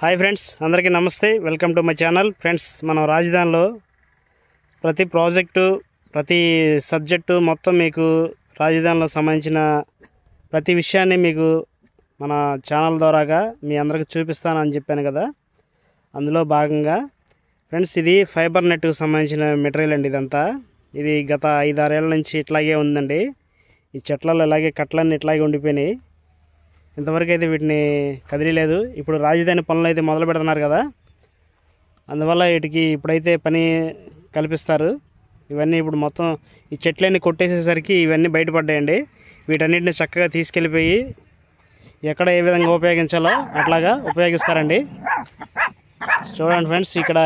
Hi friends, అందరికీ నమస్తే. Welcome to my channel. Friends, మనం రాజధానిలో ప్రతి ప్రాజెక్టు, ప్రతి సబ్జెక్టు మొత్తం మీకు రాజధానిలో సంబంధించిన ప్రతి విషయాన్ని మీకు మన ఛానల్ ద్వారాగా మీ అందరికీ చూపిస్తానని చెప్పాను కదా. అందులో భాగంగా ఫ్రెండ్స్, ఇది ఫైబర్ నెట్కు సంబంధించిన మెటీరియల్ అండి. ఇదంతా ఇది గత 5-6 ఏళ్ళ నుంచి ఇట్లాగే ఉందండి. ఈ చెట్లలో ఇలాగే కట్టలన్నీ ఇట్లాగే ఉండిపోయినాయి. ఇంతవరకు అయితే వీటిని కదిలేదు. ఇప్పుడు రాజధాని పనులు అయితే మొదలు పెడుతున్నారు కదా, అందువల్ల వీటికి ఇప్పుడైతే పని కల్పిస్తారు. ఇవన్నీ ఇప్పుడు మొత్తం ఈ చెట్లన్నీ కొట్టేసేసరికి ఇవన్నీ బయటపడ్డాయండి. వీటన్నిటిని చక్కగా తీసుకెళ్ళిపోయి ఎక్కడ ఏ విధంగా ఉపయోగించాలో అట్లాగా ఉపయోగిస్తారండి. చూడండి ఫ్రెండ్స్, ఇక్కడ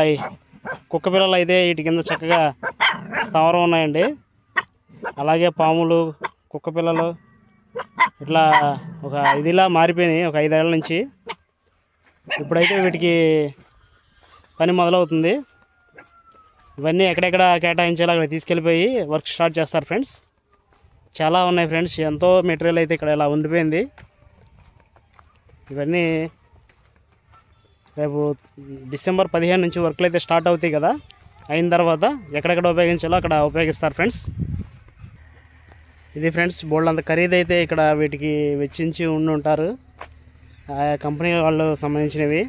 కుక్క పిల్లలు అయితే వీటి కింద చక్కగా స్థావరం ఉన్నాయండి. అలాగే పాములు, కుక్క పిల్లలు ఇట్లా ఒక ఇదిలా మారిపోయినాయి ఒక 5 ఏళ్ళ నుంచి. ఇప్పుడైతే వీటికి పని మొదలవుతుంది. ఇవన్నీ ఎక్కడెక్కడ కేటాయించాలో అక్కడ తీసుకెళ్ళిపోయి వర్క్ స్టార్ట్ చేస్తారు ఫ్రెండ్స్. చాలా ఉన్నాయి ఫ్రెండ్స్, ఎంతో మెటీరియల్ అయితే ఇక్కడ ఇలా ఉండిపోయింది. ఇవన్నీ రేపు డిసెంబర్ 15 నుంచి వర్క్లు అయితే స్టార్ట్ అవుతాయి కదా. అయిన తర్వాత ఎక్కడెక్కడ ఉపయోగించాలో అక్కడ ఉపయోగిస్తారు ఫ్రెండ్స్. ఇది ఫ్రెండ్స్, బోల్డ్ అంత ఖరీదు అయితే ఇక్కడ వీటికి వెచ్చించి ఉంటారు ఆయా కంపెనీ వాళ్ళు సంబంధించినవి.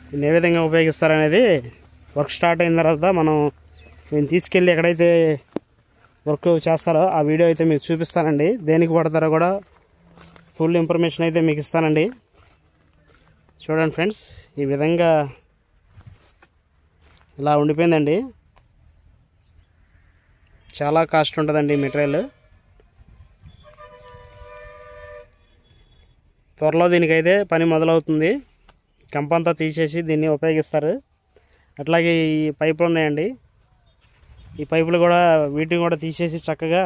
దీన్ని ఏ విధంగా ఉపయోగిస్తారనేది వర్క్ స్టార్ట్ అయిన తర్వాత మనం దీన్ని తీసుకెళ్ళి ఎక్కడైతే వర్క్ చేస్తారో ఆ వీడియో అయితే మీకు చూపిస్తానండి. దేనికి పడతారో కూడా ఫుల్ ఇన్ఫర్మేషన్ అయితే మీకు ఇస్తానండి. చూడండి ఫ్రెండ్స్, ఈ విధంగా ఇలా ఉండిపోయిందండి. చాలా కాస్ట్ ఉంటుందండి మెటీరియల్. త్వరలో దీనికైతే పని మొదలవుతుంది. కంపంతా తీసేసి దీన్ని ఉపయోగిస్తారు. అట్లాగే ఈ పైపులు ఉన్నాయండి, ఈ పైపులు కూడా వీటిని కూడా తీసేసి చక్కగా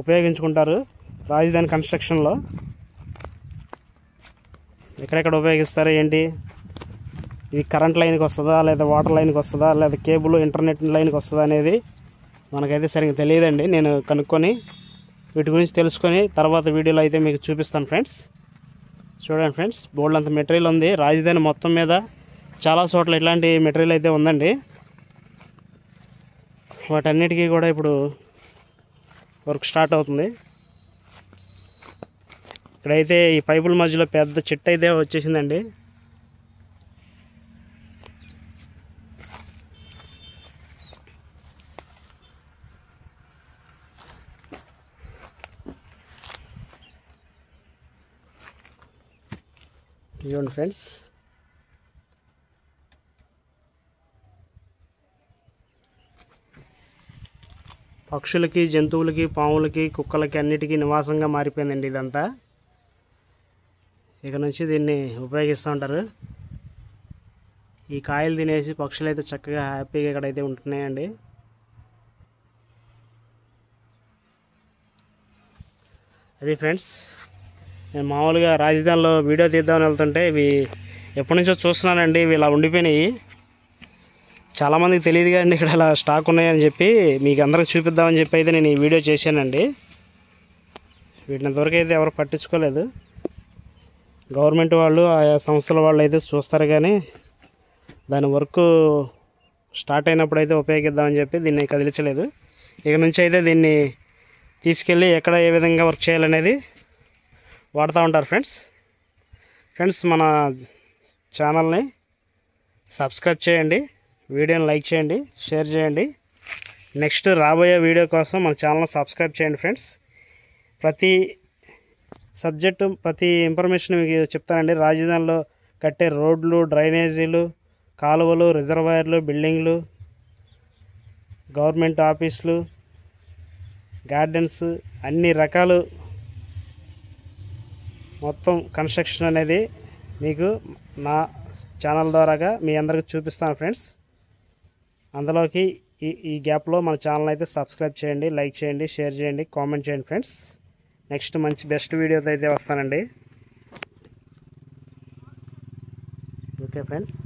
ఉపయోగించుకుంటారు రాజధాని కన్స్ట్రక్షన్లో. ఎక్కడెక్కడ ఉపయోగిస్తారు ఏంటి, ఇది కరెంట్ లైన్కి వస్తుందా, లేదా వాటర్ లైన్కి వస్తుందా, లేదా కేబుల్ ఇంటర్నెట్ లైన్కి వస్తుందా అనేది మనకైతే సరిగ్గా తెలియదండి. నేను కనుక్కొని వీటి గురించి తెలుసుకొని తర్వాత వీడియోలో అయితే మీకు చూపిస్తాను ఫ్రెండ్స్. చూడండి ఫ్రెండ్స్, బోల్డ్ అంత మెటీరియల్ ఉంది రాజధాని మొత్తం మీద. చాలా చోట్ల ఇట్లాంటి మెటీరియల్ అయితే ఉందండి. వాటన్నిటికీ కూడా ఇప్పుడు వర్క్ స్టార్ట్ అవుతుంది. ఇక్కడైతే ఈ పైపుల మధ్యలో పెద్ద చెట్టు అయితే వచ్చేసిందండి. ఇదిగోండి ఫ్రెండ్స్, పక్షులకి, జంతువులకి, పాములకి, కుక్కలకి అన్నిటికీ నివాసంగా మారిపోయిందండి ఇదంతా. ఇక నుంచి దీన్ని ఉపయోగిస్తూ ఉంటారు. ఈ కాయలు తినేసి పక్షులు అయితే చక్కగా హ్యాపీగా ఇక్కడైతే ఉంటున్నాయండి. అది ఫ్రెండ్స్, నేను మామూలుగా రాజధానిలో వీడియో తీద్దామని వెళ్తుంటే ఇవి ఎప్పటి నుంచో చూస్తున్నానండి. ఇవి ఇలా ఉండిపోయినాయి. చాలామందికి తెలియదు కదండి ఇక్కడ ఇలా స్టాక్ ఉన్నాయని చెప్పి. మీకు అందరికి చూపిద్దామని చెప్పి అయితే నేను ఈ వీడియో చేశానండి. వీటిని ఇంతవరకు అయితే ఎవరు పట్టించుకోలేదు. గవర్నమెంట్ వాళ్ళు, ఆయా సంస్థల వాళ్ళు అయితే చూస్తారు, కానీ దాని వర్క్ స్టార్ట్ అయినప్పుడు అయితే ఉపయోగిద్దామని చెప్పి దీన్ని కదిలించలేదు. ఇక నుంచి అయితే దీన్ని తీసుకెళ్ళి ఎక్కడ ఏ విధంగా వర్క్ చేయాలనేది వాడుతూ ఉంటారు ఫ్రెండ్స్. మన ఛానల్ని సబ్స్క్రైబ్ చేయండి, వీడియోని లైక్ చేయండి, షేర్ చేయండి. నెక్స్ట్ రాబోయే వీడియో కోసం మన ఛానల్ని సబ్స్క్రైబ్ చేయండి ఫ్రెండ్స్. ప్రతి సబ్జెక్టు, ప్రతి ఇన్ఫర్మేషన్ మీకు చెప్తానండి. రాజధానిలో కట్టే రోడ్లు, డ్రైనేజీలు, కాలువలు, రిజర్వాయర్లు, బిల్డింగ్లు, గవర్నమెంట్ ఆఫీసులు, గార్డెన్స్, అన్ని రకాలు మొత్తం కన్స్ట్రక్షన్ అనేది మీకు నా ఛానల్ ద్వారాగా మీ అందరికి చూపిస్తాను ఫ్రెండ్స్. అందులోకి ఈ గ్యాప్లో మన ఛానల్ అయితే సబ్స్క్రైబ్ చేయండి, లైక్ చేయండి, షేర్ చేయండి, కామెంట్ చేయండి ఫ్రెండ్స్. నెక్స్ట్ మంచి బెస్ట్ వీడియోతో అయితే వస్తానండి. Okay friends.